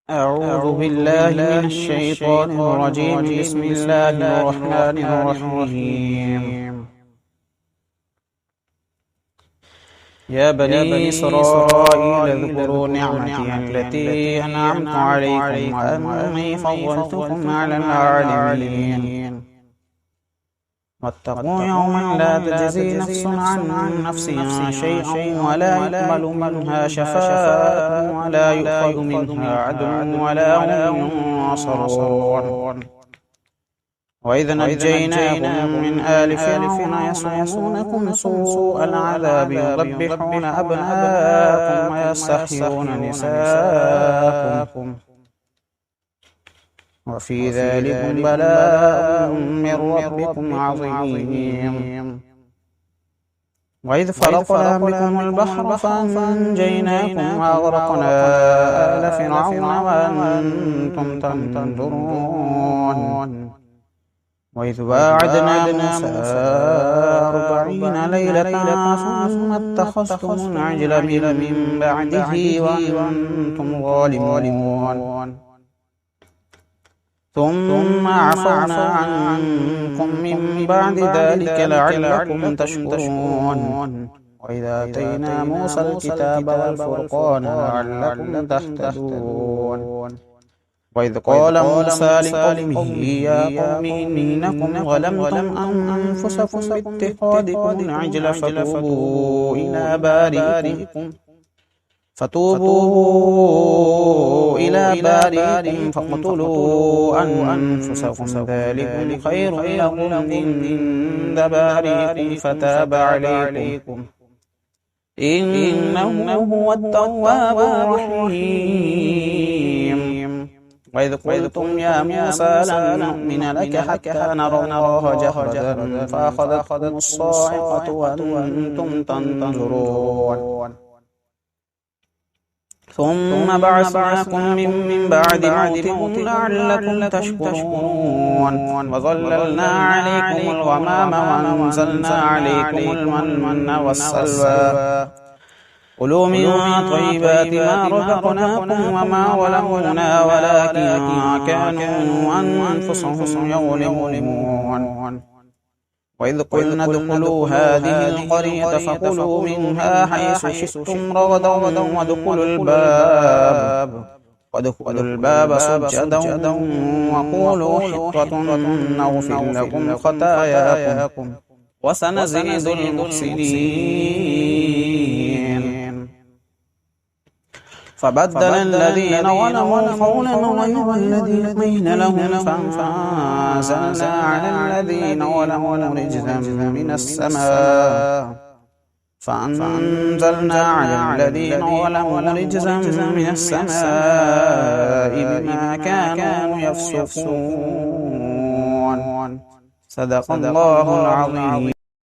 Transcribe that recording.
أعوذ بالله من الشيطان الرجيم. بسم الله الرحمن الرحيم. يا بني إسرائيل اذكروا نعمتي التي أنعمت عليكم وأني فضلتكم على العالمين. واتقوا يوما لا تجزي نفس عن نفس شيئا ولا يقبل منها شفاعة ولا يؤخذ منها عدل ولا هم ينصرون. وإذ نجيناكم من آل فرعون يسومونكم سوء العذاب يذبحون أبناءكم ويستحيون نساءكم وفي ذلكم بلاء من ربكم عظيم. وإذ فرقنا بكم البحر فأنجيناكم وأغرقنا آل فرعون وأنتم تنظرون. وإذ واعدنا موسى 40 ليلة ثم اتخذتم العجل من بعده وأنتم ظالمون. ثم عفونا عنكم من بعد ذلك لعلكم تشكرون. وإذا آتينا موسى الكتاب والفرقان لعلكم تهتدون. وإذ قال موسى لقومه يا قوم إنكم ظلمتم أنفسكم باتخاذكم العجل فتوبوا إلى بارئكم فاقتلوا أنفسكم ذلكم خير لكم عند بارئكم فتاب عليكم إنه هو التواب الرحيم. وإذ قلتم يا موسى لن نؤمن لك حتى نرى الله جهرة فأخذتكم الصاعقة وأنتم تنظرون. ثم بعثناكم من بعد موتكم لعلكم تشكرون. وظللنا عليكم الغمام وأنزلنا عليكم المن والسلوى كلوا من طيبات ما رزقناكم وما ظلمونا ولكن كانوا أنفسهم يظلمون. وإذ قلنا ادخلوا هذه القرية فكلوا منها حيث شئتم رغدا وادخلوا الباب سجدا وقولوا حطة نغفر لكم خطاياكم وسنزيد المحسنين. فبدل الذين ظلموا قولا غير الذي قيل لهم فأنزلنا على الذين ظلموا رجزا من السماء بما كانوا يفسقون. صدق الله العظيم.